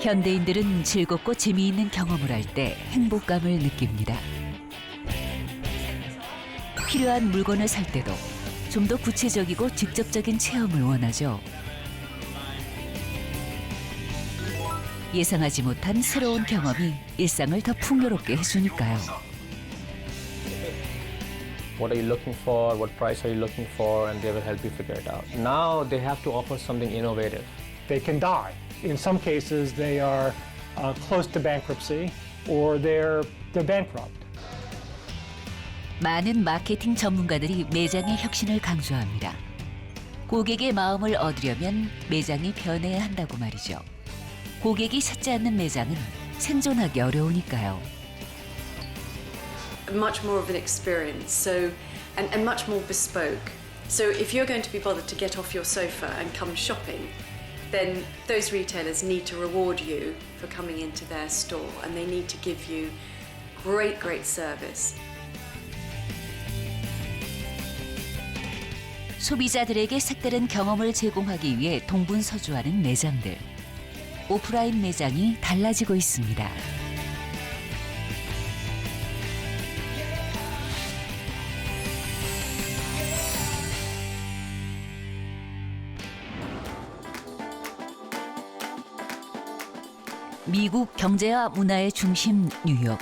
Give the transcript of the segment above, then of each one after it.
현대인들은 즐겁고 재미있는 경험을 할 때 행복감을 느낍니다. 필요한 물건을 살 때도 좀 더 구체적이고 직접적인 체험을 원하죠. 예상하지 못한 새로운 경험이 일상을 더 풍요롭게 해주니까요. What are you looking for? What price are you looking for? And they will help you figure it out. Now they have to offer something innovative. They can die. In some cases, they are close to bankruptcy or they're bankrupt. 많은 마케팅 전문가들이 매장의 혁신을 강조합니다. 고객의 마음을 얻으려면 매장이 변해야 한다고 말이죠. 고객이 찾지 않는 매장은 생존하기 어려우니까요. Much more of an experience, and much more bespoke. So if you're going to be bothered to get off your sofa and come shopping, then those retailers need to reward you for coming into their store, and they need to give you great service. 소비자들에게 색다른 경험을 제공하기 위해 동분서주하는 매장들. 오프라인 매장이 달라지고 있습니다. 미국 경제와 문화의 중심 뉴욕.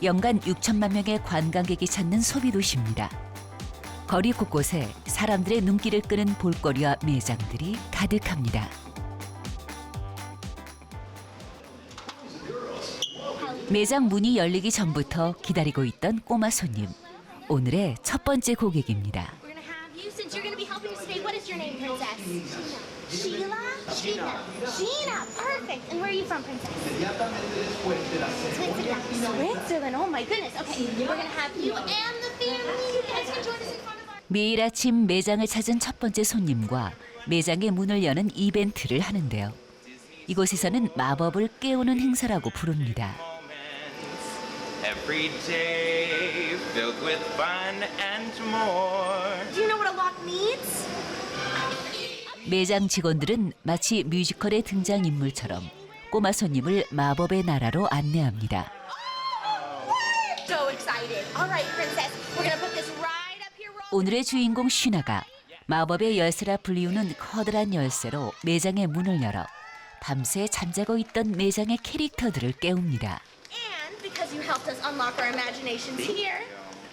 연간 6천만 명의 관광객이 찾는 소비도시입니다. 거리 곳곳에 사람들의 눈길을 끄는 볼거리와 매장들이 가득합니다. 매장 문이 열리기 전부터 기다리고 있던 꼬마 손님. 오늘의 첫 번째 고객입니다. We're gonna have you since you're gonna be helping us today. What is your name, princess? Sheila. Sheila. Sheena. Perfect. And where are you from, princess? Switzerland. Oh my goodness. Okay, we're gonna have you and the family. You guys can join us in front of our. 매일 아침 매장을 찾은 첫 번째 손님과 매장의 문을 여는 이벤트를 하는데요. 이곳에서는 마법을 깨우는 행사라고 부릅니다. Every day filled with fun and more. Do you know what a lock means? 매장 직원들은 마치 뮤지컬의 등장인물처럼 꼬마 손님을 마법의 나라로 안내합니다. So excited. All right, princess. We're gonna put this right up here. 오늘의 주인공 쉬나가 마법의 열쇠라 불리우는 커다란 열쇠로 매장의 문을 열어 밤새 잠자고 있던 매장의 캐릭터들을 깨웁니다. And because you helped us unlock our imaginations here,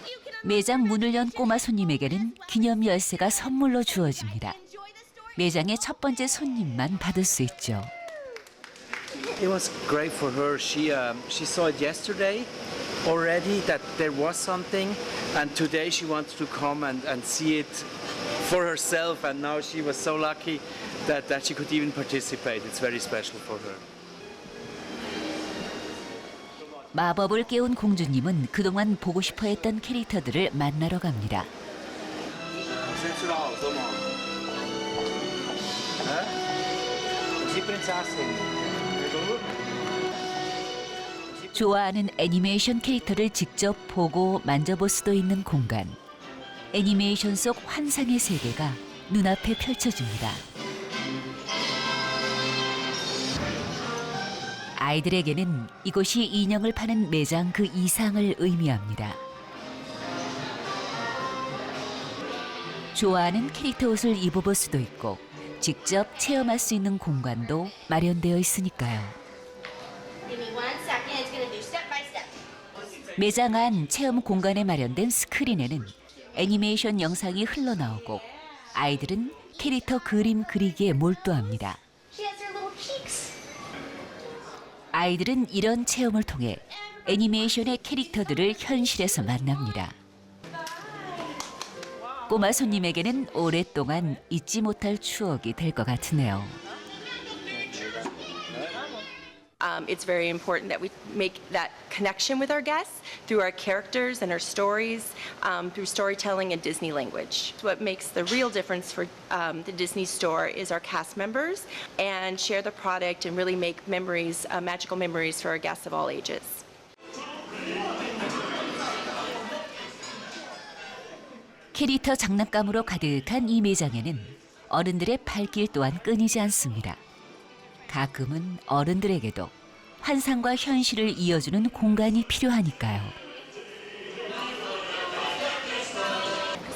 you can 매장 문을 연 꼬마 손님에게는 기념 열쇠가 선물로 주어집니다. enjoy the store. 매장의 첫 번째 손님만 받을 수 있죠. It was great for her. She saw it yesterday already that there was something, and today she wanted to come and see it for herself. And now she was so lucky that she could even participate. It's very special for her. 마법을 깨운 공주님은 그동안 보고 싶어 했던 캐릭터들을 만나러 갑니다. 좋아하는 애니메이션 캐릭터를 직접 보고 만져볼 수도 있는 공간. 애니메이션 속 환상의 세계가 눈앞에 펼쳐집니다. 아이들에게는 이곳이 인형을 파는 매장 그 이상을 의미합니다. 좋아하는 캐릭터 옷을 입어볼 수도 있고 직접 체험할 수 있는 공간도 마련되어 있으니까요. Give me 1 second. It's gonna do step by step. 매장 안 체험 공간에 마련된 스크린에는 애니메이션 영상이 흘러나오고 아이들은 캐릭터 그림 그리기에 몰두합니다. She has her little cheeks. 아이들은 이런 체험을 통해 애니메이션의 캐릭터들을 현실에서 만납니다. 꼬마 손님에게는 오랫동안 잊지 못할 추억이 될 것 같으네요. It's very important that we make that connection with our guests through our characters and our stories, through storytelling and Disney language. What makes the real difference for the Disney store is our cast members and share the product and really make memories, magical memories for our guests of all ages. 캐릭터 장난감으로 가득한 이 매장에는 어른들의 발길 또한 끊이지 않습니다. 가끔은 어른들에게도 환상과 현실을 이어주는 공간이 필요하니까요.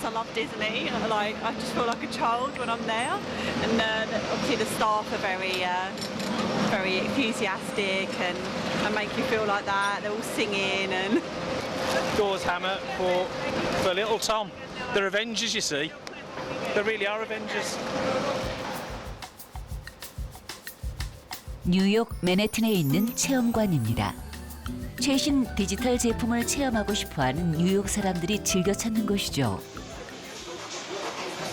I love Disney. Like, I just feel like a child when I'm there, and obviously the staff are very enthusiastic and make you feel like that. They're all singing and. Doors Hammer for little Tom. They're Avengers, you see. They really are Avengers. 뉴욕 맨해튼에 있는 체험관입니다. 최신 디지털 제품을 체험하고 싶어하는 뉴욕 사람들이 즐겨 찾는 곳이죠.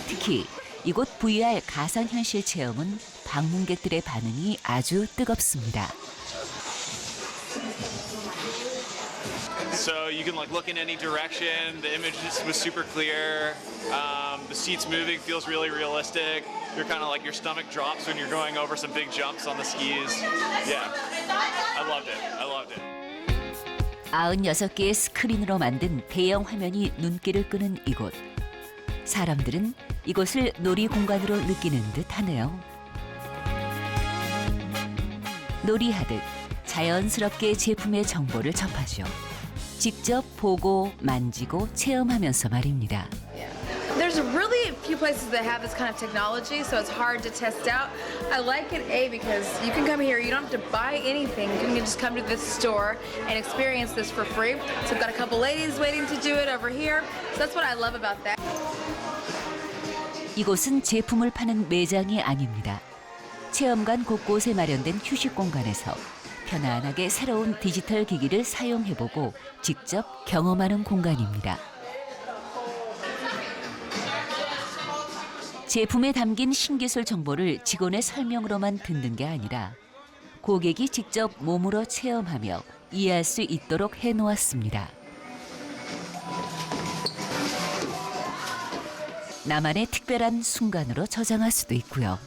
특히 이곳 VR 가상현실 체험은 방문객들의 반응이 아주 뜨겁습니다. So you can like look in any direction. The image was super clear. The seats moving feels really realistic. You're kind of like your stomach drops when you're going over some big jumps on the skis. Yeah, I loved it. I loved it. 96개의 스크린으로 만든 대형 화면이 눈길을 끄는 이곳. 사람들은 이곳을 놀이 공간으로 느끼는 듯 하네요. 놀이하듯 자연스럽게 제품의 정보를 접하죠. 직접 보고 만지고 체험하면서 말입니다. There's really few places that have this kind of technology, so it's hard to test out. I like it, A, because you can come here, you don't have to buy anything. You can just come to this store and experience this for free. So we've got a couple ladies waiting to do it over here. So that's what I love about that. 이곳은 제품을 파는 매장이 아닙니다. 체험관 곳곳에 마련된 휴식 공간에서 편안하게 새로운 디지털 기기를 사용해보고 직접 경험하는 공간입니다. 제품에 담긴 신기술 정보를 직원의 설명으로만 듣는 게 아니라 고객이 직접 몸으로 체험하며 이해할 수 있도록 해놓았습니다. 나만의 특별한 순간으로 저장할 수도 있고요.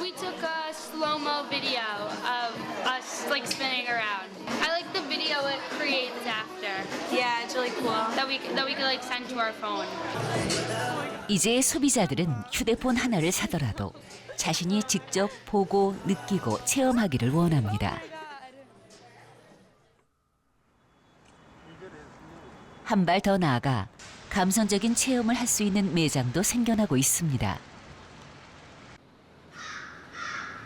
We took a slow-mo video of us like spinning around. I like the video it creates after. Yeah, it's really cool. That we could like send to our phone. 이제 소비자들은 휴대폰 하나를 사더라도 자신이 직접 보고 느끼고 체험하기를 원합니다. 한 발 더 나아가 감성적인 체험을 할 수 있는 매장도 생겨나고 있습니다.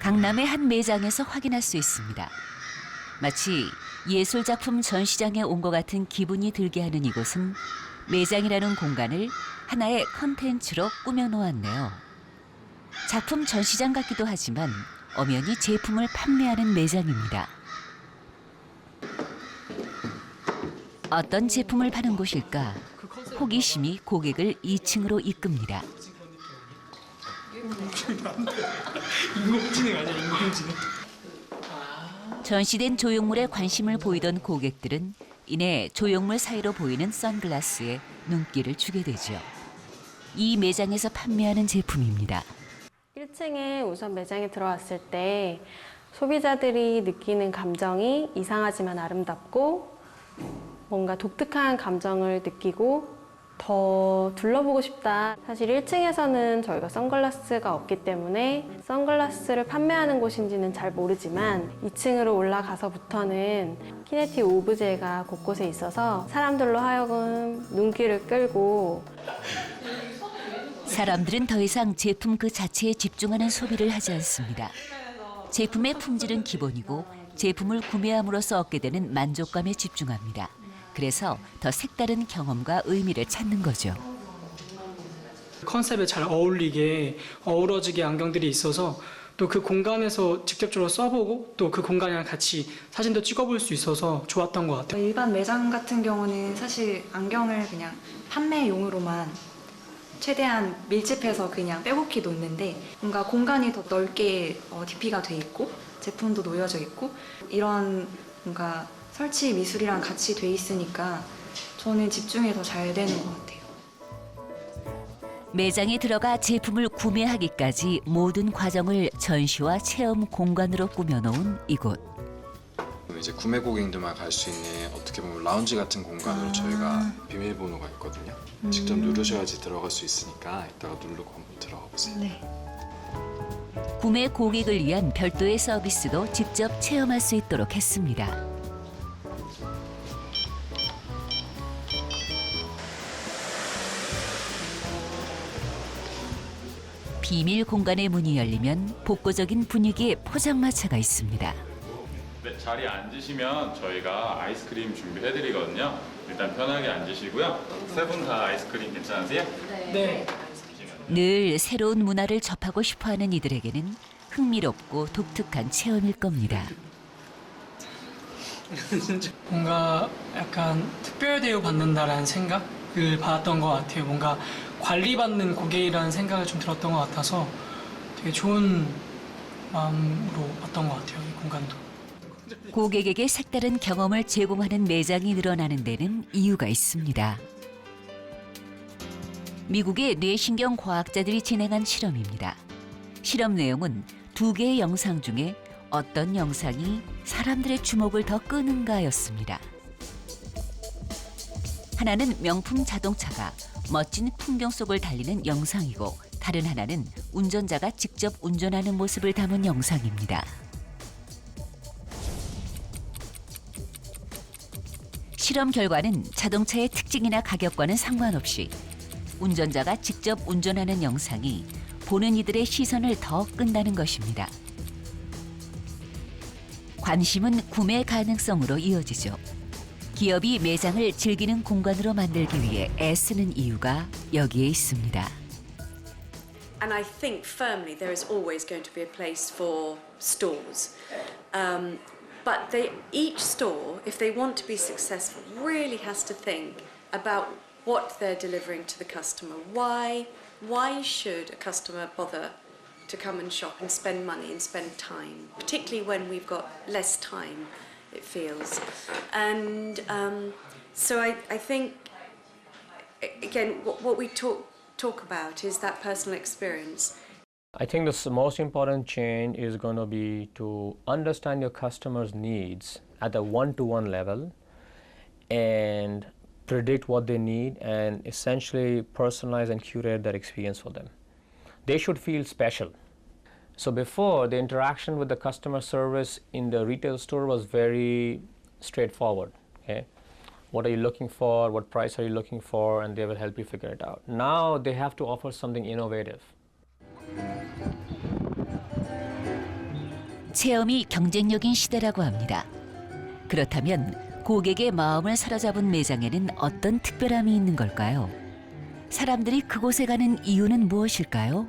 강남의 한 매장에서 확인할 수 있습니다. 마치 예술작품 전시장에 온 것 같은 기분이 들게 하는 이곳은 매장이라는 공간을 하나의 컨텐츠로 꾸며놓았네요. 작품 전시장 같기도 하지만 엄연히 제품을 판매하는 매장입니다. 어떤 제품을 파는 곳일까? 호기심이 고객을 2층으로 이끕니다. 인공지능 아니야, 인공지능. 전시된 조형물에 관심을 보이던 고객들은 이내 조형물 사이로 보이는 선글라스에 눈길을 주게 되죠. 이 매장에서 판매하는 제품입니다. 1층에 우선 매장에 들어왔을 때 소비자들이 느끼는 감정이 이상하지만 아름답고 뭔가 독특한 감정을 느끼고 더 둘러보고 싶다. 사실 1층에서는 저희가 선글라스가 없기 때문에 선글라스를 판매하는 곳인지는 잘 모르지만 2층으로 올라가서부터는 키네틱 오브제가 곳곳에 있어서 사람들로 하여금 눈길을 끌고 사람들은 더 이상 제품 그 자체에 집중하는 소비를 하지 않습니다. 제품의 품질은 기본이고 제품을 구매함으로써 얻게 되는 만족감에 집중합니다. 그래서 더 색다른 경험과 의미를 찾는 거죠. 컨셉에 잘 어울리게 어우러지게 안경들이 있어서 또 그 공간에서 직접적으로 써보고 또 그 공간이랑 같이 사진도 찍어볼 수 있어서 좋았던 것 같아요. 일반 매장 같은 경우는 사실 안경을 그냥 판매용으로만 최대한 밀집해서 그냥 빼곡히 놓는데 뭔가 공간이 더 넓게 DP가 돼 있고 제품도 놓여져 있고 이런 뭔가 설치 미술이랑 같이 돼 있으니까 저는 집중이 더 잘 되는 것 같아요. 매장에 들어가 제품을 구매하기까지 모든 과정을 전시와 체험 공간으로 꾸며놓은 이곳. 이제 구매 고객들만 갈 수 있는 어떻게 보면 라운지 같은 공간으로 저희가 비밀번호가 있거든요. 직접 누르셔야지 들어갈 수 있으니까 이따가 누르고 한번 들어가 보세요. 네. 구매 고객을 위한 별도의 서비스도 직접 체험할 수 있도록 했습니다. 비밀 공간의 문이 열리면 복고적인 분위기의 포장마차가 있습니다. 네, 자리에 앉으시면 저희가 아이스크림 준비해드리거든요. 일단 편하게 앉으시고요. 세 분 다 아이스크림 괜찮으세요? 네. 늘 새로운 문화를 접하고 싶어하는 이들에게는 흥미롭고 독특한 체험일 겁니다. 뭔가 약간 특별 대우 받는다라는 생각을 받았던 것 같아요. 뭔가 관리받는 고객이라는 생각을 좀 들었던 것 같아서 되게 좋은 마음으로 봤던 것 같아요, 이 공간도. 고객에게 색다른 경험을 제공하는 매장이 늘어나는 데는 이유가 있습니다. 미국의 뇌신경 과학자들이 진행한 실험입니다. 실험 내용은 2개의 영상 중에 어떤 영상이 사람들의 주목을 더 끄는가였습니다. 하나는 명품 자동차가 멋진 풍경 속을 달리는 영상이고 다른 하나는 운전자가 직접 운전하는 모습을 담은 영상입니다. 실험 결과는 자동차의 특징이나 가격과는 상관없이 운전자가 직접 운전하는 영상이 보는 이들의 시선을 더 끈다는 것입니다. 관심은 구매 가능성으로 이어지죠. 기업이 매장을 즐기는 공간으로 만들기 위해 애쓰는 이유가 여기에 있습니다. And I think firmly there is always going to be a place for stores. But each store, if they want to be successful, really has to think about what they're delivering to the customer. Why should a customer bother to come and shop and spend money and spend time, particularly when we've got less time, it feels. And so I think, again, what we talk about is that personal experience. I think the most important change is going to be to understand your customers' needs at a one-to-one level and predict what they need and essentially personalize and curate that experience for them. They should feel special. So before, the interaction with the customer service in the retail store was very straightforward. Okay? What are you looking for? What price are you looking for? And they will help you figure it out. Now they have to offer something innovative. 체험이 경쟁력인 시대라고 합니다. 그렇다면 고객의 마음을 사로잡은 매장에는 어떤 특별함이 있는 걸까요? 사람들이 그곳에 가는 이유는 무엇일까요?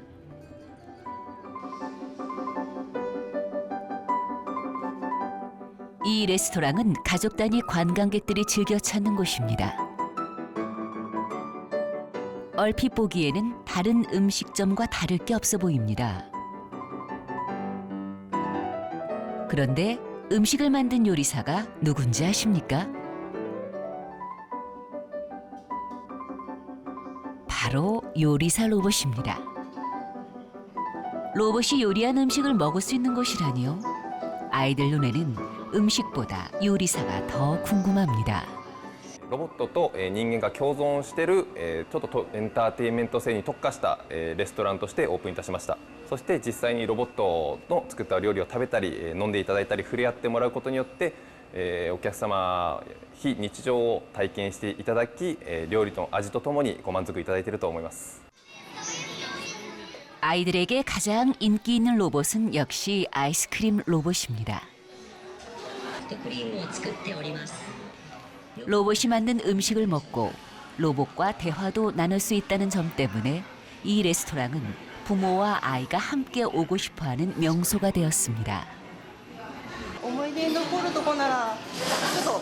이 레스토랑은 가족 단위 관광객들이 즐겨 찾는 곳입니다. 얼핏 보기에는 다른 음식점과 다를 게 없어 보입니다. 그런데 음식을 만든 요리사가 누군지 아십니까? 바로 요리사 로봇입니다. 로봇이 요리한 음식을 먹을 수 있는 곳이라니요. 아이들 눈에는 음식보다 요리사가 더 궁금합니다. ロボットと人間が共存しているちょっとエンターテインメント性に特化したレストランとしてオープンいたしました。そして実際にロボットの作った料理を食べたり飲んでいただいたり触れ合ってもらうことによってお客様非日常を体験していただき料理の味とともにご満足いただいていると思います。 아이들에게 가장 인기 있는 로봇은 역시 아이스크림 로봇입니다. 로봇이 만든 음식을 먹고 로봇과 대화도 나눌 수 있다는 점 때문에 이 레스토랑은 부모와 아이가 함께 오고 싶어하는 명소가 되었습니다. 思い出に残るとこならちょっと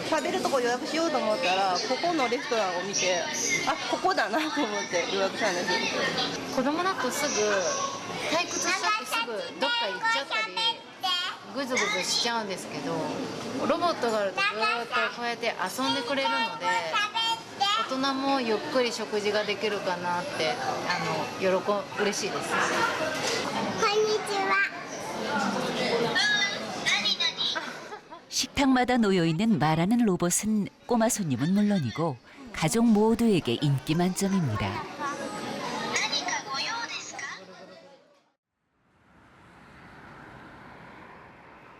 食べるとこ予約しようと思ったらここのレストランを見てあここだなと思って予約したんです。子供だとすぐ退屈しちゃってすぐどっか行っちゃったりぐずぐずしちゃうんですけどロボットがあるとずっとこうやって遊んでくれるので大人もゆっくり食事ができるかなって嬉しいです。こんにちは。 식탁마다 놓여있는 말하는 로봇은 꼬마 손님은 물론이고 가족 모두에게 인기 만점입니다.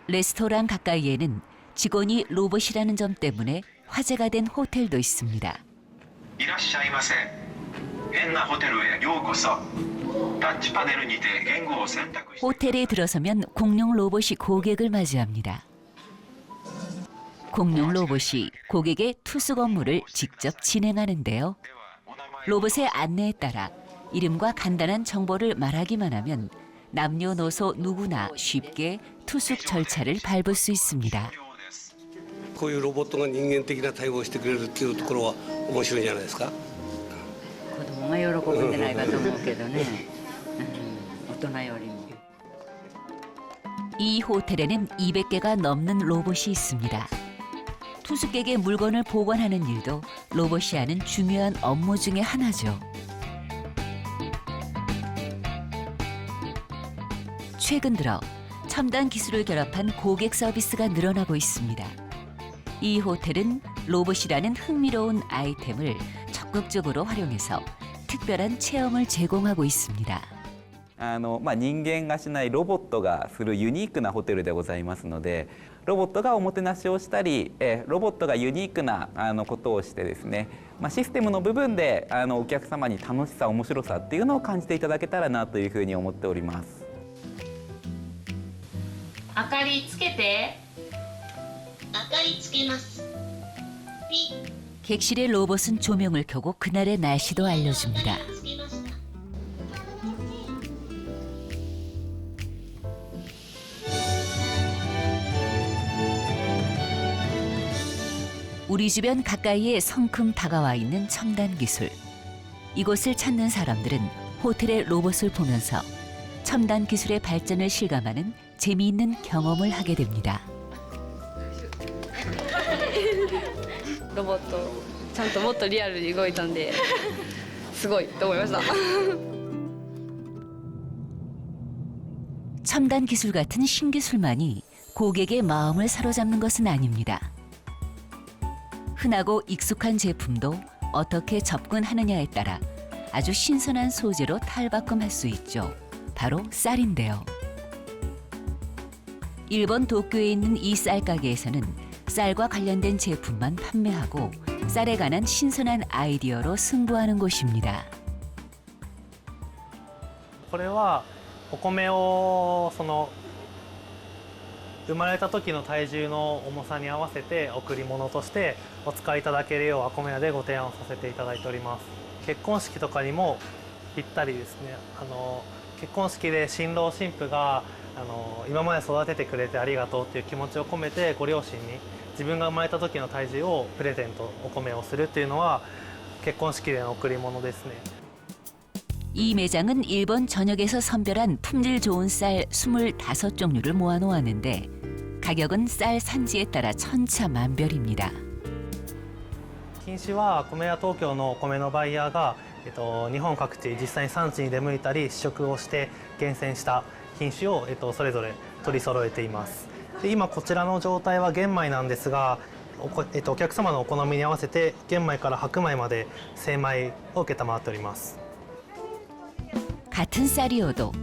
레스토랑 가까이에는 직원이 로봇이라는 점 때문에 화제가 된 호텔도 있습니다. いらっしゃいませ。変なホテルへようこそ。タッチパネルにて言語を選択して 호텔에 들어서면 공룡 로봇이 고객을 맞이합니다. 공룡 로봇이 고객의 투숙 업무를 직접 진행하는데요. 로봇의 안내에 따라 이름과 간단한 정보를 말하기만 하면 남녀노소 누구나 쉽게 투숙 절차를 밟을 수 있습니다. こういうロボットが人間的な対応をしてくれるっていうところは面白いんじゃないですか。子供が喜ぶんじゃないかと思うけどね、大人よりも。 이 호텔에는 200개가 넘는 로봇이 있습니다. 투숙객의 물건을 보관하는 일도 로봇이 하는 중요한 업무 중에 하나죠. 최근 들어 첨단 기술을 결합한 고객 서비스가 늘어나고 있습니다. 이 호텔은 로봇이라는 흥미로운 아이템을 적극적으로 활용해서 특별한 체험을 제공하고 있습니다. 人間がしないロボットがするユニークなホテルでございますので、ロボットがおもてなしをしたり、ロボットがユニークなことをしてですね、システムの部分でお客様に楽しさ、面白さっていうのを感じていただけたらなというふうに思っております。明かりつけて。 객실의 로봇은 조명을 켜고 그날의 날씨도 알려줍니다. 우리 주변 가까이에 성큼 다가와 있는 첨단 기술. 이곳을 찾는 사람들은 호텔의 로봇을 보면서 첨단 기술의 발전을 실감하는 재미있는 경험을 하게 됩니다. ロボットちゃんともっとリアルに動いたんですごいと思いました。 첨단 기술 같은 신기술만이 고객의 마음을 사로잡는 것은 아닙니다. 흔하고 익숙한 제품도 어떻게 접근하느냐에 따라 아주 신선한 소재로 탈바꿈할 수 있죠. 바로 쌀인데요. 일본 도쿄에 있는 이 쌀 가게에서는 쌀과 관련된 제품만 판매하고 쌀에 관한 신선한 아이디어로 승부하는 곳입니다. これはお米を生まれた時の体重の重さに合わせて贈り物としてお使いいただけるようアコメ屋でご提案をさせていただいております。結婚式とかにもぴったりですね。結婚式で新郎新婦が今まで育ててくれてありがとうっていう気持ちを込めてご両親に自分が生まれた時の体重をプレゼントお米をするっていうのは結婚式での贈り物ですね。 이 매장은 일본 전역에서 선별한 품질 좋은 쌀 25종류를 모아놓았는데 가격은 쌀 산지에 따라 천차만별입니다. 品種は米屋東京のお米のバイヤーが、日本各地実際に産地に出向いたり試食をして厳選した品種を、それぞれ取り揃えています。で今こちらの状態は玄米なんですが、お客様のお好みに合わせて玄米から白米まで精米を承っております。 같은 쌀이어도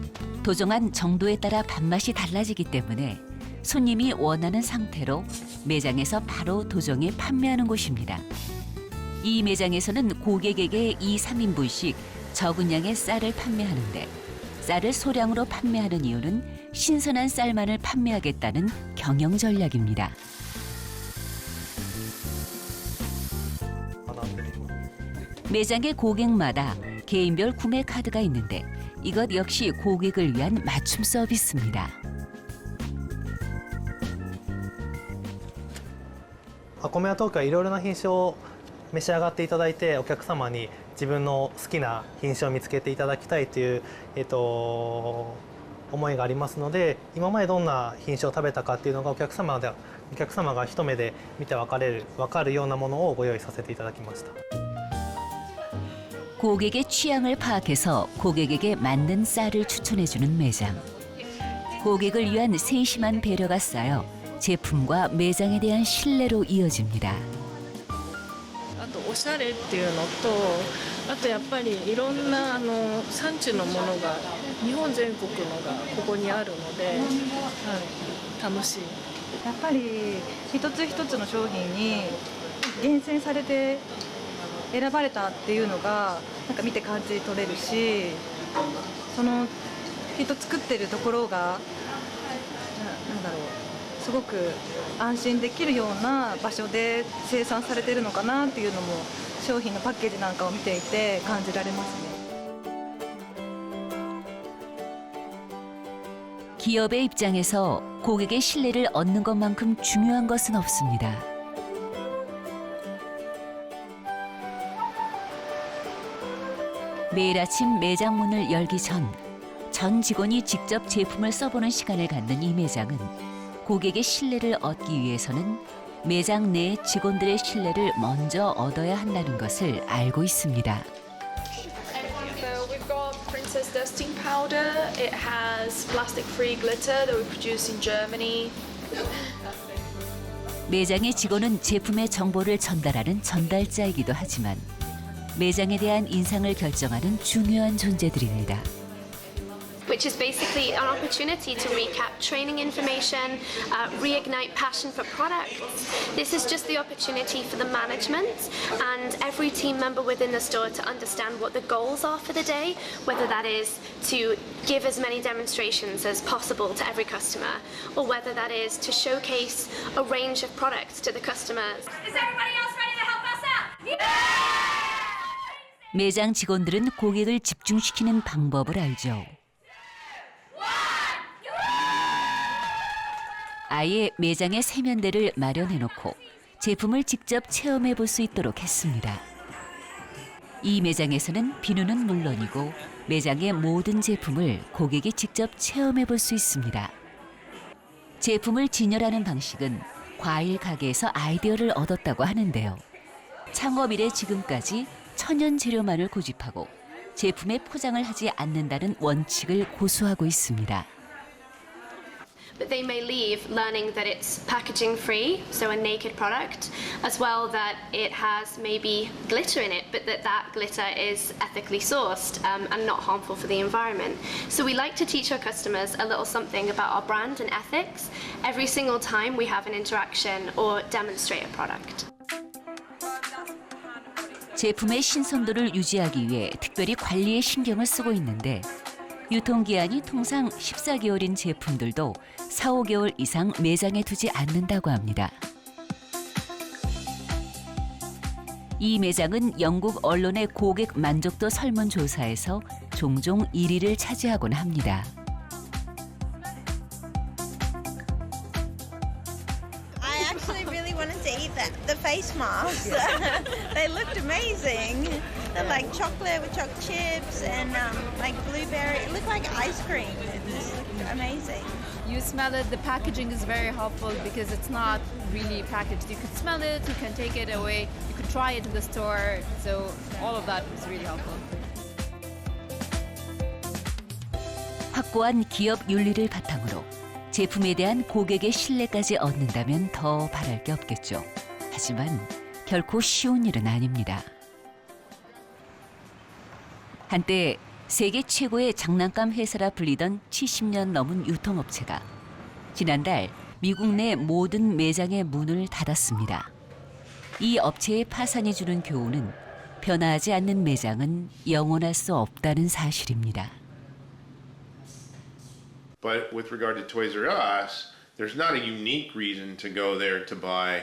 도종한 정도에 따라 밥맛이 달라지기 때문에 손님이 원하는 상태로 매장에서 바로 도종해 판매하는 곳입니다. 이 매장에서는 고객에게 2, 3인분씩 적은 양의 쌀을 판매하는데 쌀을 소량으로 판매하는 이유는 신선한 쌀만을 판매하겠다는 경영 전략입니다. 매장의 고객마다 개인별 구매 카드가 있는데 이것 역시 고객을 위한 맞춤 서비스입니다. お米屋東京はいろいろな品種を召し上がっていただいてお客様に自分の好きな品種を見つけていただきたいという、思いがありますので今までどんな品種を食べたかっていうのがお客様が一目で見て分かるようなものをご用意させていただきました。 고객의 취향을 파악해서 고객에게 맞는 쌀을 추천해주는 매장. 고객을 위한 세심한 배려가 쌓여 제품과 매장에 대한 신뢰로 이어집니다. あとおしゃれっていうのと、あとやっぱりいろんな産地のものが日本全国のがここにあるので、はい、楽しい。やっぱり一つ一つの商品に厳選されて選ばれたっていうのがなんか見て感じ取れるし、そのきっと作ってるところがなんだろう、すごく安心できるような場所で生産されてるのかなっていうのも商品のパッケージなんかを見ていて感じられますね。 기업의 입장에서 고객의 신뢰를 얻는 것만큼 중요한 것은 없습니다. 매일 아침 매장 문을 열기 전 직원이 직접 제품을 써보는 시간을 갖는 이 매장은 고객의 신뢰를 얻기 위해서는 매장 내 직원들의 신뢰를 먼저 얻어야 한다는 것을 알고 있습니다. So we've got Princess Dusting Powder. It has plastic-free glitter that we produce in Germany. 매장의 직원은 제품의 정보를 전달하는 전달자이기도 하지만 매장에 대한 인상을 결정하는 중요한 존재들입니다. Which is basically an opportunity to recap training information, reignite passion for products. This is just the opportunity for the management and every team member within the store to understand what the goals are for the day, whether that is to give as many demonstrations as possible to every customer, or whether that is to showcase a range of products to the customers. Is everybody else ready to help us out? Yeah! 매장 직원들은 고객을 집중시키는 방법을 알죠. 아예 매장의 세면대를 마련해놓고 제품을 직접 체험해 볼 수 있도록 했습니다. 이 매장에서는 비누는 물론이고 매장의 모든 제품을 고객이 직접 체험해 볼 수 있습니다. 제품을 진열하는 방식은 과일 가게에서 아이디어를 얻었다고 하는데요. 창업 이래 지금까지 천연 재료만을 고집하고 제품에 포장을 하지 않는다는 원칙을 고수하고 있습니다. But they may leave learning that it's packaging free, so a naked product, as well that it has maybe glitter in it, but that glitter is ethically sourced and not harmful for the environment. So we like to teach our customers a little something about our brand and ethics every single time we have an interaction or demonstrate a product. 제품의 신선도를 유지하기 위해 특별히 관리에 신경을 쓰고 있는데 유통기한이 통상 14개월인 제품들도 4, 5개월 이상 매장에 두지 않는다고 합니다. 이 매장은 영국 언론의 고객 만족도 설문조사에서 종종 1위를 차지하곤 합니다. I actually really wanted to eat the face masks. They looked amazing. They're like chocolate with chocolate chips and like blueberry. It looked like ice cream. It just looked amazing. You smell it, the packaging is very helpful because it's not really packaged. You can smell it, you can take it away, you can try it in the store. So all of that is really helpful. 확고한 기업 윤리를 바탕으로 제품에 대한 고객의 신뢰까지 얻는다면 더 바랄 게 없겠죠. 하지만 결코 쉬운 일은 아닙니다. 한때 세계 최고의 장난감 회사라 불리던 70년 넘은 유통업체가 지난달 미국 내 모든 매장의 문을 닫았습니다. 이 업체의 파산이 주는 교훈은 변화하지 않는 매장은 영원할 수 없다는 사실입니다. But with regard to Toys R Us, there's not a unique reason to go there to buy,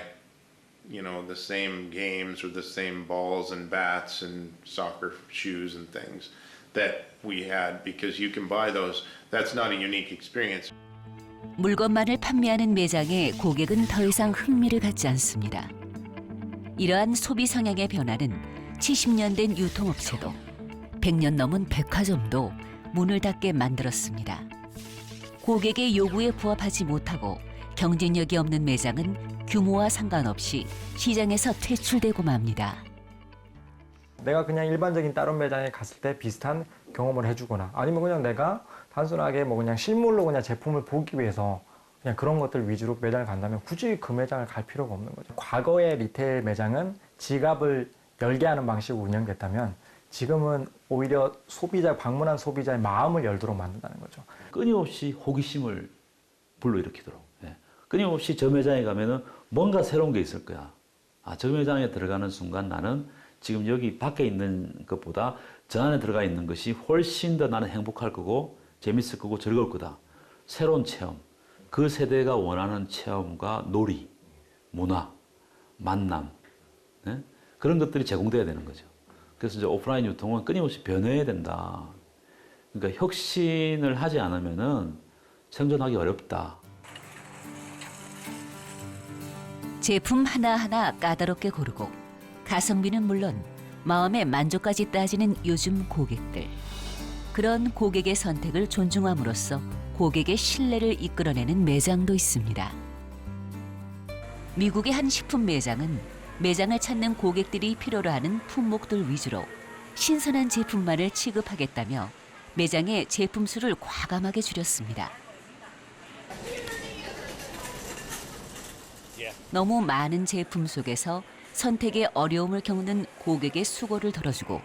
you know, the same games or the same balls and bats and soccer shoes and things that we had because you can buy those. That's not a unique experience. 물건만을 판매하는 매장에 고객은 더 이상 흥미를 갖지 않습니다. 이러한 소비 성향의 변화는 70년 된 유통업체도 100년 넘은 백화점도 문을 닫게 만들었습니다. 고객의 요구에 부합하지 못하고 경쟁력이 없는 매장은 규모와 상관없이 시장에서 퇴출되고 맙니다. 내가 그냥 일반적인 다른 매장에 갔을 때 비슷한 경험을 해주거나 아니면 그냥 내가 단순하게 뭐 그냥 실물로 그냥 제품을 보기 위해서 그냥 그런 것들 위주로 매장을 간다면 굳이 그 매장을 갈 필요가 없는 거죠. 과거의 리테일 매장은 지갑을 열게 하는 방식으로 운영됐다면 지금은 오히려 방문한 소비자의 마음을 열도록 만든다는 거죠. 끊임없이 호기심을 불러일으키도록. 예. 끊임없이 저 매장에 가면은 뭔가 새로운 게 있을 거야. 아, 저 매장에 들어가는 순간 나는 지금 여기 밖에 있는 것보다 저 안에 들어가 있는 것이 훨씬 더 나는 행복할 거고 재밌을 거고 즐거울 거다. 새로운 체험. 그 세대가 원하는 체험과 놀이, 문화, 만남. 예? 그런 것들이 제공돼야 되는 거죠. 그래서 이제 오프라인 유통은 끊임없이 변해야 된다. 그러니까 혁신을 하지 않으면은 생존하기 어렵다. 제품 하나하나 까다롭게 고르고 가성비는 물론 마음의 만족까지 따지는 요즘 고객들. 그런 고객의 선택을 존중함으로써 고객의 신뢰를 이끌어내는 매장도 있습니다. 미국의 한 식품 매장은 매장을 찾는 고객들이 필요로 하는 품목들 위주로 신선한 제품만을 취급하겠다며 매장의 제품 수를 과감하게 줄였습니다. 너무 많은 제품 속에서 선택의 어려움을 겪는 고객의 수고를 덜어주고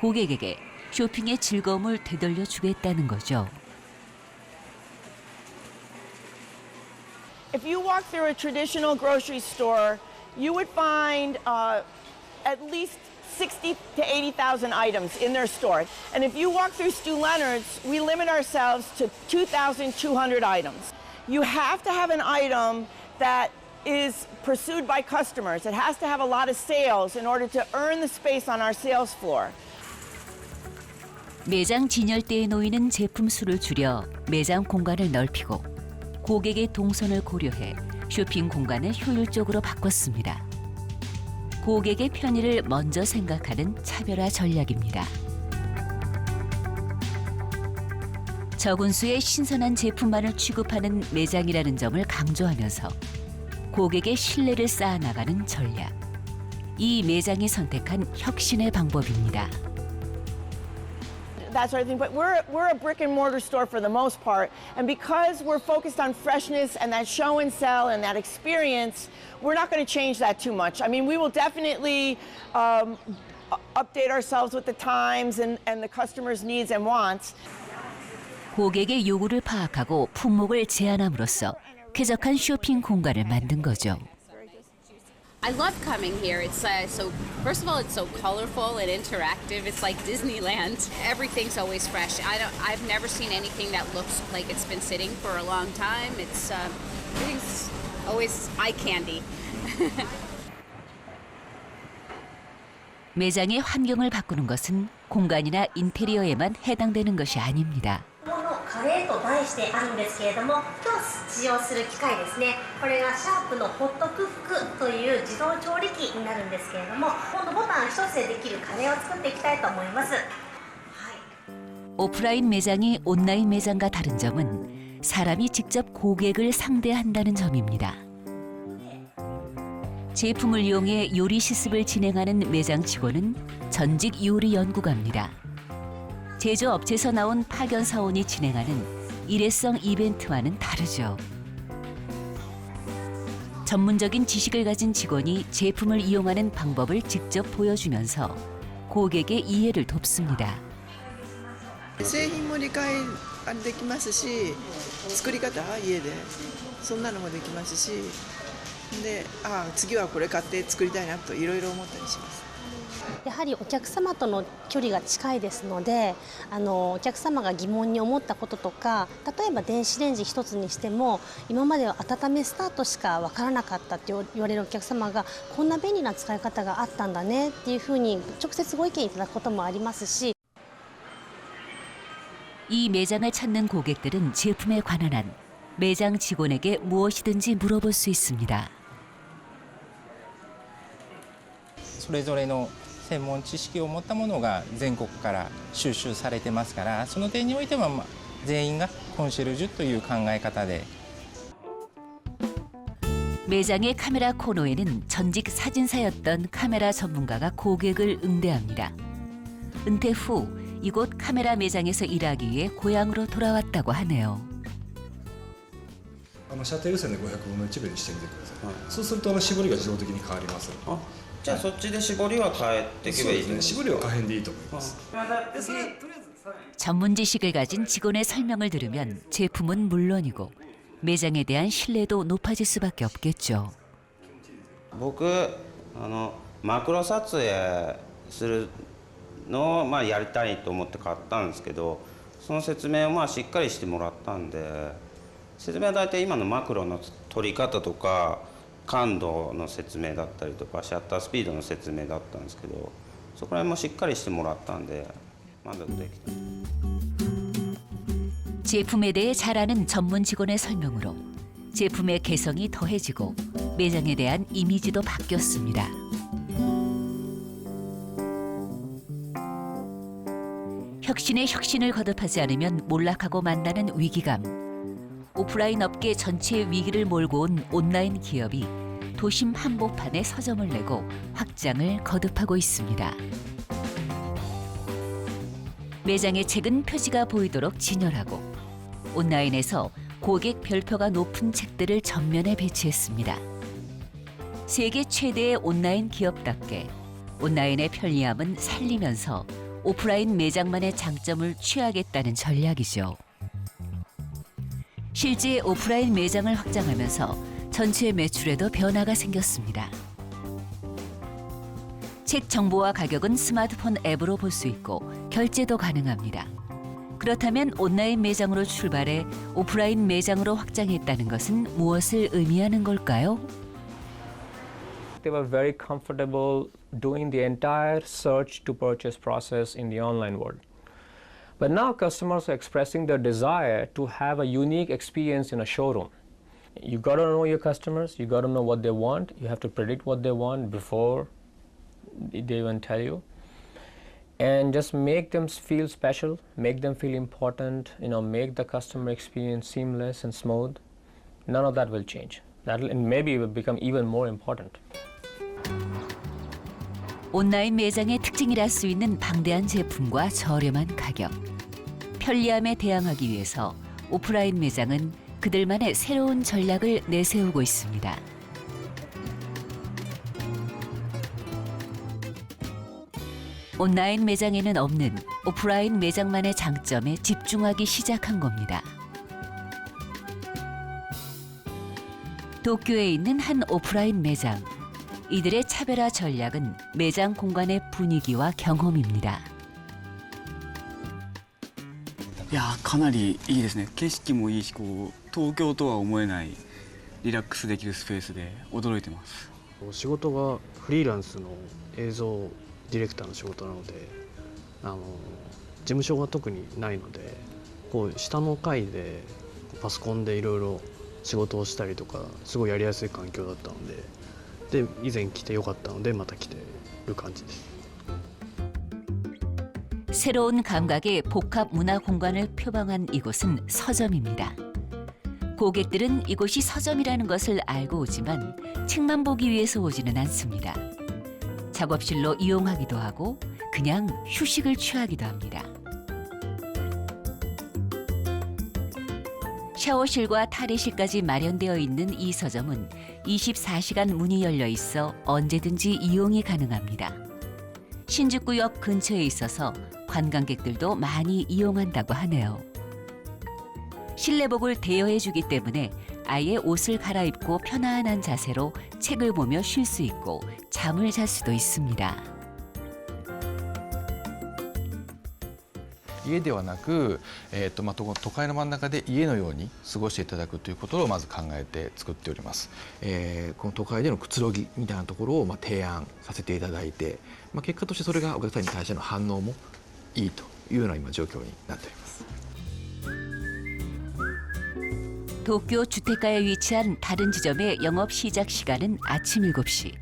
고객에게 쇼핑의 즐거움을 되돌려 주겠다는 거죠. If you walk through a traditional grocery store, you would find at least 60 to 80,000 items in their store. And if you walk through Stu Leonard's, we limit ourselves to 2,200 items. You have to have an item that is pursued by customers. It has to have a lot of sales in order to earn the space on our sales floor. 매장 진열대에 놓이는 제품 수를 줄여 매장 공간을 넓히고 고객의 동선을 고려해 쇼핑 공간을 효율적으로 바꿨습니다. 고객의 편의를 먼저 생각하는 차별화 전략입니다. 적은 수의 신선한 제품만을 취급하는 매장이라는 점을 강조하면서 고객의 신뢰를 쌓아나가는 전략. 이 매장이 선택한 혁신의 방법입니다. That sort of thing, but we're a brick and mortar store for the most part, and because we're focused on freshness and that show and sell and that experience, we're not going to change that too much. I mean, we will definitely update ourselves with the times and the customers' needs and wants. 고객의 요구를 파악하고 품목을 제안함으로써 쾌적한 쇼핑 공간을 만든 거죠. I love coming here. It's so. First of all, it's so colorful and interactive. It's like Disneyland. Everything's always fresh. I've never seen anything that looks like it's been sitting for a long time. It's everything's always eye candy. 매장의 환경을 바꾸는 것은 공간이나 인테리어에만 해당되는 것이 아닙니다. カレーと題してあるんですけれども、今日使用する機械ですね、これがシャープのホットクックという自動調理器になるんですけれども、今度ボタン一つでできるカレーを作っていきたいと思います。 오프라인 매장이 온라인 매장과 다른 점은 사람이 직접 고객을 상대한다는 점입니다. 제품을 이용해 요리 실습을 진행하는 매장 직원은 전직 요리 연구가입니다. 제조업체에서 나온 파견 사원이 진행하는 일회성 이벤트와는 다르죠. 전문적인 지식을 가진 직원이 제품을 이용하는 방법을 직접 보여주면서 고객의 이해를 돕습니다. 製品も理解できますし、作り方家でそんなのもできますし、で、次はこれ買って作りたいなといろいろ思ったりします。 やはりお客様との距離が近いですので、お客様が疑問に思ったこととか、例えば電子レンジ一つにしても今までは温めスタートしか分からなかったって言われるお客様がこんな便利な使い方があったんだねっていうふうに直接ご意見いただくこともありますし。 이 매장을 찾는 고객들은 제품에 관한 한 매장 직원에게 무엇이든지 물어볼 수 있습니다. それぞれの専門知識を持ったものが全国から収集されてますから、その点においては全員がコンシェルジュという考え方で。 매장의 카메라 코너에는 전직 사진사였던 카메라 전문가가 고객을 응대합니다. 은퇴 후 이곳 카메라 매장에서 일하기 위해 고향으로 돌아왔다고 하네요. 射程優先で500分の1秒にしてみてください。そうすると絞りが自動的に変わります。じゃあそっちで絞りは変えていけばいいですね。絞りは可変でいいと思います。 전문 지식을 가진 직원의 설명을 들으면 제품은 물론이고 매장에 대한 신뢰도 높아질 수밖에 없겠죠. 僕マクロ撮影するのをやりたいと思って買ったんですけど、その説明をしっかりしてもらったんで、説明は大体今のマクロの撮り方とか感度の説明だったりとかシャッタースピードの説明だったんですけど、そこら辺もしっかりしてもらったんで満足できた。 제품에 대해 잘 아는 전문 직원의 설명으로 제품의 개성이 더해지고 매장에 대한 이미지도 바뀌었습니다. 혁신에 혁신을 거듭하지 않으면 몰락하고 만나는 위기감. 오프라인 업계 전체의 위기를 몰고 온 온라인 기업이 도심 한복판에 서점을 내고 확장을 거듭하고 있습니다. 매장의 책은 표지가 보이도록 진열하고 온라인에서 고객 별표가 높은 책들을 전면에 배치했습니다. 세계 최대의 온라인 기업답게 온라인의 편리함은 살리면서 오프라인 매장만의 장점을 취하겠다는 전략이죠. 실제 오프라인 매장을 확장하면서 전체 매출에도 변화가 생겼습니다. 책 정보와 가격은 스마트폰 앱으로 볼 수 있고 결제도 가능합니다. 그렇다면 온라인 매장으로 출발해 오프라인 매장으로 확장했다는 것은 무엇을 의미하는 걸까요? They were very comfortable doing the entire search to purchase process in the online world. But now customers are expressing their desire to have a unique experience in a showroom. You got to know your customers, you got to know what they want, you have to predict what they want before they even tell you. And just make them feel special, make them feel important, make the customer experience seamless and smooth. None of that will change. And maybe it will become even more important. 온라인 매장의 특징이라 할 수 있는 방대한 제품과 저렴한 가격. 편리함에 대항하기 위해서 오프라인 매장은 그들만의 새로운 전략을 내세우고 있습니다. 온라인 매장에는 없는 오프라인 매장만의 장점에 집중하기 시작한 겁니다. 도쿄에 있는 한 오프라인 매장. 이들의 차별화 전략은 매장 공간의 분위기와 경험입니다. いやかなりいいですね。景色もいいし、東京とは思えないリラックスできるスペースで驚いてます。仕事がフリーランスの映像ディレクターの仕事なので、事務所が特にないので、下の階でパソコンでいろいろ仕事をしたりとか、すごいやりやすい環境だったので、以前来てよかったのでまた来てる感じです。 새로운 감각의 복합 문화 공간을 표방한 이곳은 서점입니다. 고객들은 이곳이 서점이라는 것을 알고 오지만 책만 보기 위해서 오지는 않습니다. 작업실로 이용하기도 하고 그냥 휴식을 취하기도 합니다. 샤워실과 탈의실까지 마련되어 있는 이 서점은 24시간 문이 열려 있어 언제든지 이용이 가능합니다. 신주쿠역 근처에 있어서 관광객들도 많이 이용한다고 하네요. 실내복을 대여해주기 때문에 아예 옷을 갈아입고 편안한 자세로 책을 보며 쉴 수 있고 잠을 잘 수도 있습니다. 家ではなく、都会の真ん中で家のように過ごしていただくということをまず考えて作っております。この都会でのくつろぎみたいなところを提案させていただいて、結果としてそれがお客さんに対しての反応もいいというような今状況になっております。 도쿄 주택가에 위치한 다른 지점의 영업 시작 시간은 아침 7시.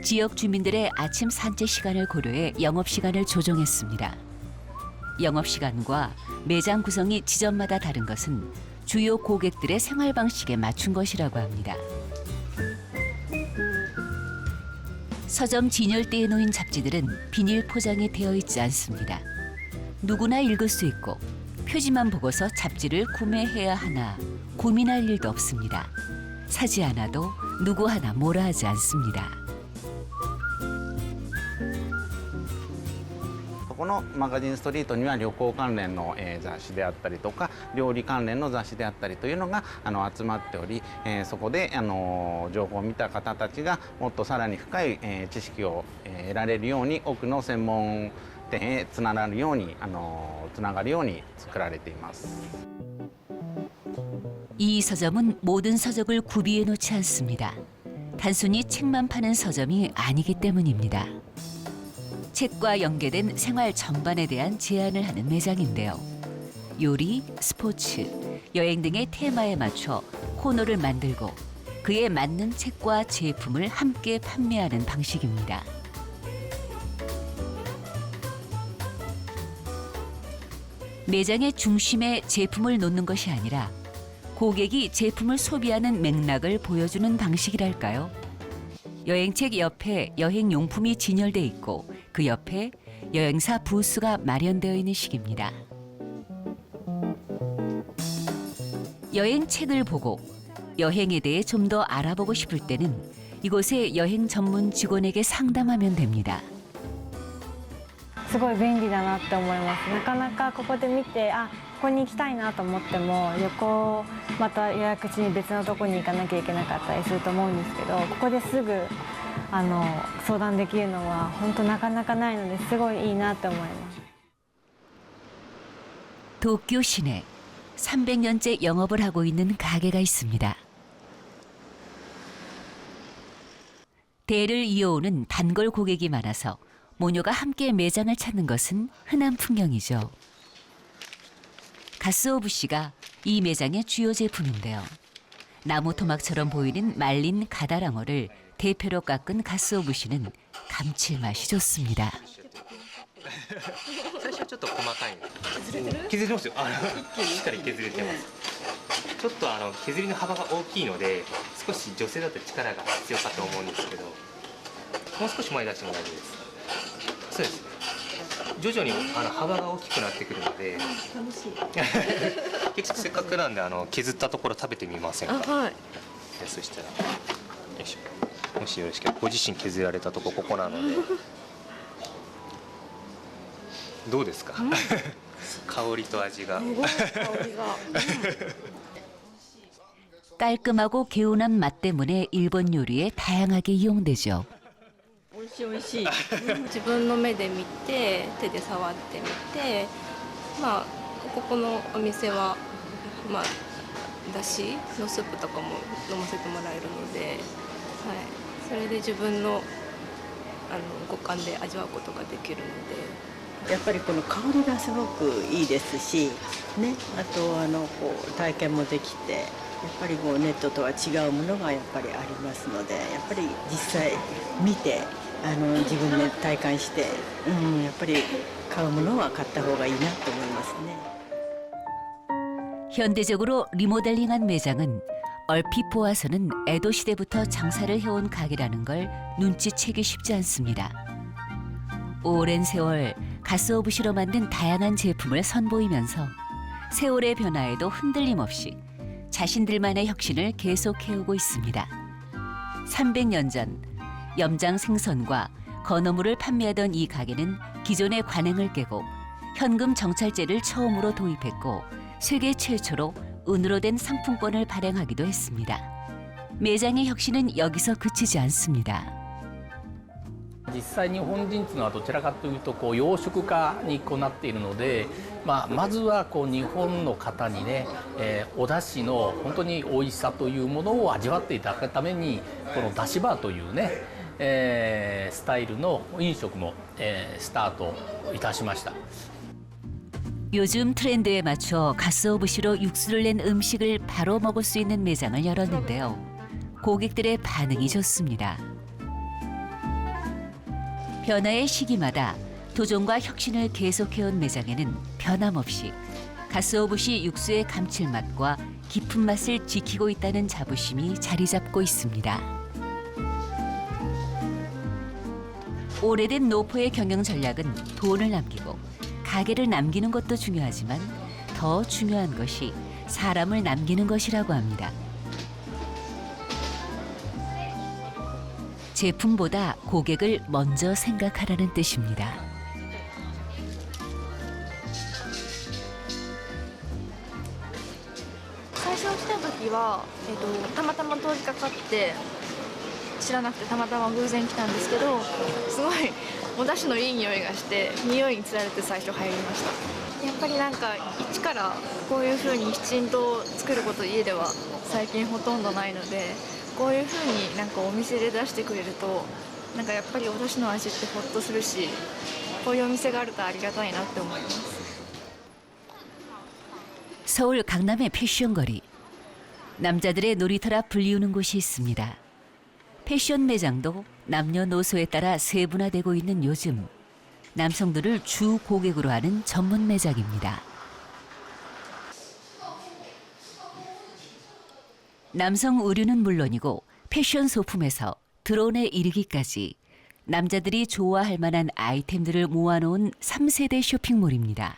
지역 주민들의 아침 산책 시간을 고려해 영업 시간을 조정했습니다. 영업 시간과 매장 구성이 지점마다 다른 것은 주요 고객들의 생활 방식에 맞춘 것이라고 합니다. 서점 진열대에 놓인 잡지들은 비닐 포장이 되어 있지 않습니다. 누구나 읽을 수 있고 표지만 보고서 잡지를 구매해야 하나 고민할 일도 없습니다. 사지 않아도 누구 하나 뭐라 하지 않습니다. のマガジンストリートには旅行関連の、雑誌であったりとか料理関連の雑誌であったりというのが集まっており、そこで情報を見た方たちがもっとさらに深い、知識を、得られるように多くの専門店へつながるように作られています。 이 서점은 모든 서적을 구비해 놓지 않습니다. 단순히 책만 파는 서점이 아니기 때문입니다. 책과 연계된 생활 전반에 대한 제안을 하는 매장인데요. 요리, 스포츠, 여행 등의 테마에 맞춰 코너를 만들고 그에 맞는 책과 제품을 함께 판매하는 방식입니다. 매장의 중심에 제품을 놓는 것이 아니라 고객이 제품을 소비하는 맥락을 보여주는 방식이랄까요? 여행책 옆에 여행용품이 진열돼 있고 그 옆에 여행사 부스가 마련되어 있는 식입니다. 여행책을 보고 여행에 대해 좀 더 알아보고 싶을 때는 이곳의 여행 전문 직원에게 상담하면 됩니다. すごい便利だなって思います。なかなかここで見て、あ、ここに行きたいなと思っても、旅行また予約しに別のとこに行かなきゃいけなかったりすると思うんですけど、ここですぐ相談できるのは本当なかなかないのですごいいいなって思います。 도쿄 시내 300년째 영업을 하고 있는 가게가 있습니다. 대를 이어오는 단골 고객이 많아서 모녀가 함께 매장을 찾는 것은 흔한 풍경이죠. 가스오부시가 이 매장의 주요 제품인데요. 나무 토막처럼 보이는 말린 가다랑어를 대표로 깎은 가스오부시는 감칠맛이 좋습니다. 最初はちょっと細かい削れてますよ。しっかり削れてます。ちょっと削りの幅が大きいので少し女性だと力が必要かと思うんですけど、もう少し前出しても大丈夫です。そうですね。徐々に幅が大きくなってくるので楽しい。結構せっかくなんで削ったところ食べてみませんか。はい。そしたらよいしょ。もしよろしければご自身削られたとここなので。 どうですか？香りと味が。 깔끔하고 개운한 맛 때문에 일본 요리에 다양하게 이용되죠. 美味しい美味しい。自分の目で見て手で触ってみて、まあここのお店はまあだしのスープとかも飲ませてもらえるので、はい、それで自分の五感で味わうことができるので。 やっぱりこの香りがすごくいいですし、ね、あとこう体験もできて、やっぱりこうネットとは違うものがやっぱりありますので、やっぱり実際見て自分で体感して、やっぱり買うものは買った方がいいなと思いますね。 현대적으로 리모델링한 매장은 얼핏 보아서는 에도 시대부터 장사를 해온 가게라는 걸 눈치채기 쉽지 않습니다. 오랜 세월 가스오부시로 만든 다양한 제품을 선보이면서 세월의 변화에도 흔들림 없이 자신들만의 혁신을 계속해오고 있습니다. 300년 전 염장 생선과 건어물을 판매하던 이 가게는 기존의 관행을 깨고 현금 정찰제를 처음으로 도입했고 세계 최초로 은으로 된 상품권을 발행하기도 했습니다. 매장의 혁신은 여기서 그치지 않습니다. 実際日本人というのはどちらかというと洋食家になっているので、まずは日本の方にね、お出汁の本当に美味しさというものを味わっていただくためにこの出汁バーというね、スタイルの飲食も、スタートいたしました。 요즘 트렌드에 맞춰 가스오부시로 육수를 낸 음식을 바로 먹을 수 있는 매장을 열었는데요. 고객들의 반응이 좋습니다. 변화의 시기마다 도전과 혁신을 계속해온 매장에는 변함없이 가스오부시 육수의 감칠맛과 깊은 맛을 지키고 있다는 자부심이 자리 잡고 있습니다. 오래된 노포의 경영 전략은 돈을 남기고 가게를 남기는 것도 중요하지만 더 중요한 것이 사람을 남기는 것이라고 합니다. 제품보다 고객을 먼저 생각하라는 뜻입니다. 私が来た時は、たまたま通りかかって知らなくてたまたま偶然来たんですけど、すごいお出汁のいい匂いがして匂いにつられて最初入りました。やっぱりなんか一からこういう風にきちんと作ること家では最近ほとんどないので、こういう風になんかお店で出してくれるとなんかやっぱりお出汁の味ってほっとするし、こういうお店があるとありがたいなって思います。 서울 강남의 패션거리. 남자들의 놀이터라 불리우는 곳이 있습니다. 패션 매장도 남녀노소에 따라 세분화되고 있는 요즘. 남성들을 주 고객으로 하는 전문 매장입니다. 남성 의류는 물론이고 패션 소품에서 드론에 이르기까지 남자들이 좋아할 만한 아이템들을 모아놓은 3세대 쇼핑몰입니다.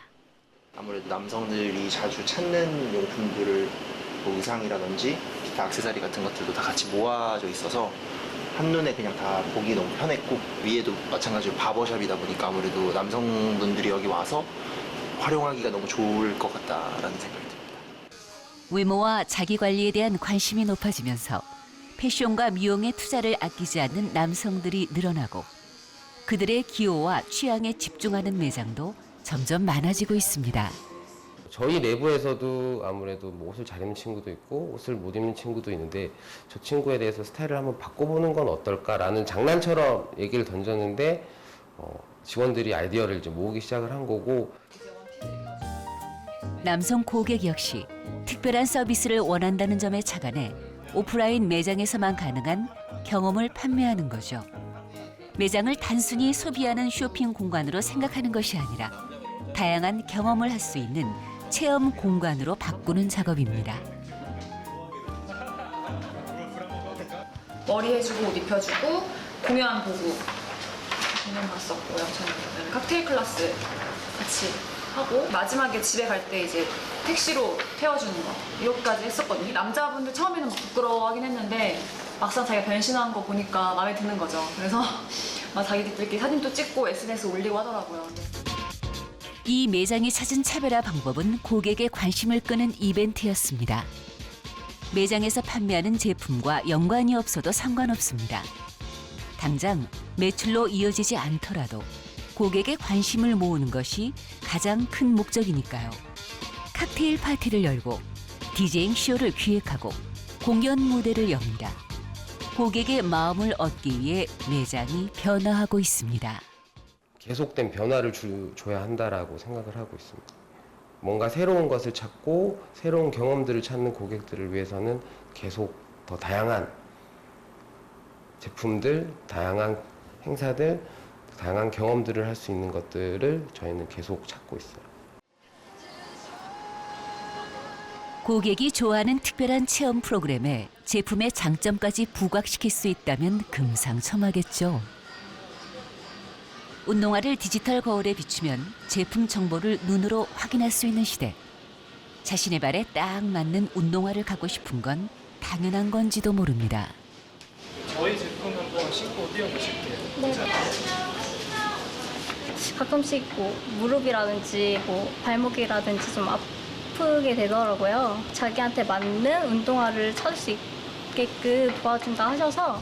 아무래도 남성들이 자주 찾는 용품들을 뭐 의상이라든지 기타 액세서리 같은 것들도 다 같이 모아져 있어서 한눈에 그냥 다 보기 너무 편했고, 위에도 마찬가지로 바버샵이다 보니까 아무래도 남성분들이 여기 와서 활용하기가 너무 좋을 것 같다라는 생각이 듭니다. 외모와 자기 관리에 대한 관심이 높아지면서 패션과 미용에 투자를 아끼지 않는 남성들이 늘어나고 그들의 기호와 취향에 집중하는 매장도 점점 많아지고 있습니다. 저희 내부에서도 아무래도 뭐 옷을 잘 입는 친구도 있고 옷을 못 입는 친구도 있는데, 저 친구에 대해서 스타일을 한번 바꿔보는 건 어떨까라는 장난처럼 얘기를 던졌는데 직원들이 아이디어를 이제 모으기 시작을 한 거고. 남성 고객 역시 특별한 서비스를 원한다는 점에 착안해 오프라인 매장에서만 가능한 경험을 판매하는 거죠. 매장을 단순히 소비하는 쇼핑 공간으로 생각하는 것이 아니라 다양한 경험을 할 수 있는 체험 공간으로 바꾸는 작업입니다. 머리 해주고 옷 입혀주고 공연 보고 공연 봤었고요. 저는 칵테일 클래스 같이 하고 마지막에 집에 갈 때 이제 택시로 태워주는 거 이것까지 했었거든요. 남자분들 처음에는 막 부끄러워하긴 했는데 막상 자기가 변신한 거 보니까 마음에 드는 거죠. 그래서 막 자기들끼리 사진도 찍고 SNS에 올리고 하더라고요. 이 매장이 찾은 차별화 방법은 고객의 관심을 끄는 이벤트였습니다. 매장에서 판매하는 제품과 연관이 없어도 상관없습니다. 당장 매출로 이어지지 않더라도 고객의 관심을 모으는 것이 가장 큰 목적이니까요. 칵테일 파티를 열고 디제잉 쇼를 기획하고 공연 무대를 엽니다. 고객의 마음을 얻기 위해 매장이 변화하고 있습니다. 계속된 변화를 줘야 한다라고 생각을 하고 있습니다. 뭔가 새로운 것을 찾고 새로운 경험들을 찾는 고객들을 위해서는 계속 더 다양한 제품들, 다양한 행사들, 다양한 경험들을 할 수 있는 것들을 저희는 계속 찾고 있어요. 고객이 좋아하는 특별한 체험 프로그램에 제품의 장점까지 부각시킬 수 있다면 금상첨화겠죠. 운동화를 디지털 거울에 비추면 제품 정보를 눈으로 확인할 수 있는 시대. 자신의 발에 딱 맞는 운동화를 갖고 싶은 건 당연한 건지도 모릅니다. 저희 제품 한번 신고 뛰어보실게요. 네. 가끔씩 뭐 무릎이라든지 뭐 발목이라든지 좀 아프게 되더라고요. 자기한테 맞는 운동화를 찾을 수 있게끔 도와준다 하셔서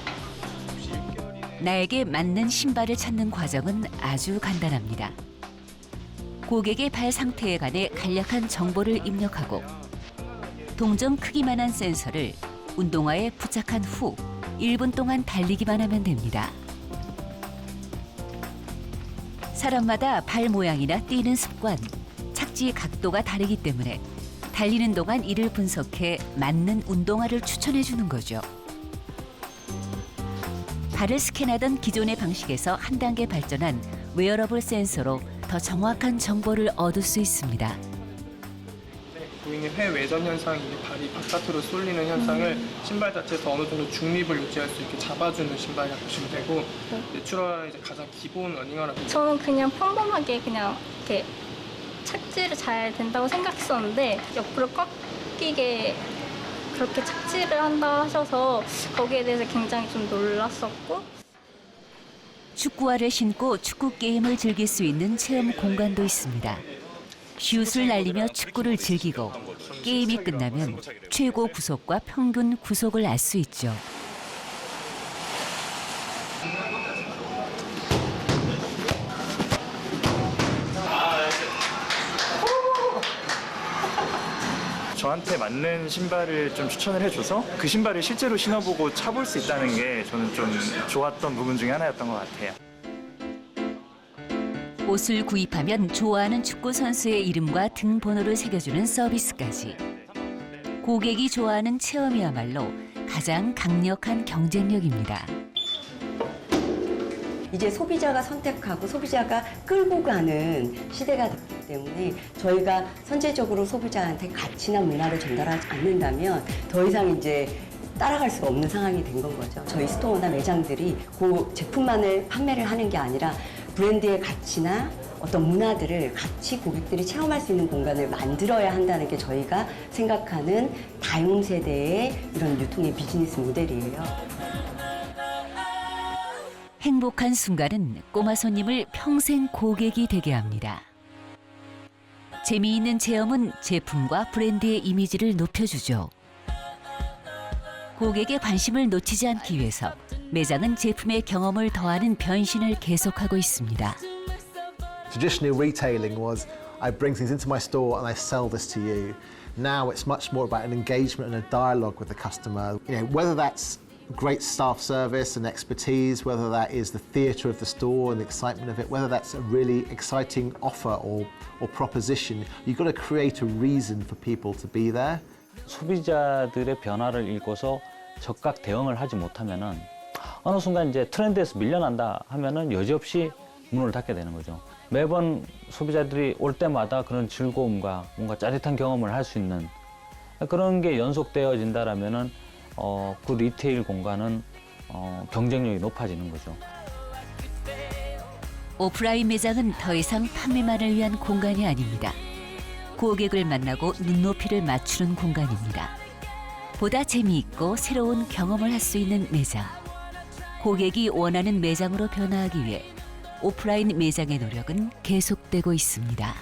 나에게 맞는 신발을 찾는 과정은 아주 간단합니다. 고객의 발 상태에 관해 간략한 정보를 입력하고 동전 크기만한 센서를 운동화에 부착한 후 1분 동안 달리기만 하면 됩니다. 사람마다 발 모양이나 뛰는 습관, 착지 각도가 다르기 때문에 달리는 동안 이를 분석해 맞는 운동화를 추천해 주는 거죠. 발을 스캔하던 기존의 방식에서 한 단계 발전한 웨어러블 센서로 더 정확한 정보를 얻을 수 있습니다. 보이는 회외전 현상이 발이 바깥으로 쏠리는 현상을 신발 자체에서 어느 정도 중립을 유지할 수 있게 잡아주는 신발이라고 보시면 되고, 내추럴한 이제 가장 기본 러닝화라고. 저는 그냥 평범하게 그냥 이렇게 착지를 잘 된다고 생각했었는데 옆으로 꺾이게 그렇게 착지를 한다 하셔서 거기에 대해서 굉장히 좀 놀랐었고. 축구화를 신고 축구 게임을 즐길 수 있는 체험 공간도 있습니다. 슛을 날리며 축구를 즐기고 게임이 끝나면 최고 구속과 평균 구속을 알 수 있죠. 저한테 맞는 신발을 좀 추천을 해줘서 그 신발을 실제로 신어보고 차볼 수 있다는 게 저는 좀 좋았던 부분 중에 하나였던 것 같아요. 옷을 구입하면 좋아하는 축구 선수의 이름과 등번호를 새겨주는 서비스까지. 고객이 좋아하는 체험이야말로 가장 강력한 경쟁력입니다. 이제 소비자가 선택하고 소비자가 끌고 가는 시대가 됐기 때문에 저희가 선제적으로 소비자한테 가치나 문화를 전달하지 않는다면 더 이상 이제 따라갈 수가 없는 상황이 된 건 거죠. 저희 스토어나 매장들이 그 제품만을 판매를 하는 게 아니라 브랜드의 가치나 어떤 문화들을 같이 고객들이 체험할 수 있는 공간을 만들어야 한다는 게 저희가 생각하는 다용세대의 이런 유통의 비즈니스 모델이에요. 행복한 순간은 꼬마 손님을 평생 고객이 되게 합니다. 재미있는 체험은 제품과 브랜드의 이미지를 높여주죠. 고객의 관심을 놓치지 않기 위해서 매장은 제품의 경험을 더하는 변신을 계속하고 있습니다. Traditionally, retailing was I bring things into my store and I sell this to you. Now it's much more about an engagement and a dialogue with the customer. You know, whether that's great staff service and expertise, whether that is the theatre of the store and the excitement of it, whether that's a really exciting offer or proposition, you've got to create a reason for people to be there. 소비자들의 변화를 읽고서 적극 대응을 하지 못하면은 어느 순간 이제 트렌드에서 밀려난다 하면은 여지없이 문을 닫게 되는 거죠. 매번 소비자들이 올 때마다 그런 즐거움과 뭔가 짜릿한 경험을 할 수 있는 그런 게 연속되어진다라면은 그 리테일 공간은 경쟁력이 높아지는 거죠. 오프라인 매장은 더 이상 판매만을 위한 공간이 아닙니다. 고객을 만나고 눈높이를 맞추는 공간입니다. 보다 재미있고 새로운 경험을 할 수 있는 매장. 고객이 원하는 매장으로 변화하기 위해 오프라인 매장의 노력은 계속되고 있습니다.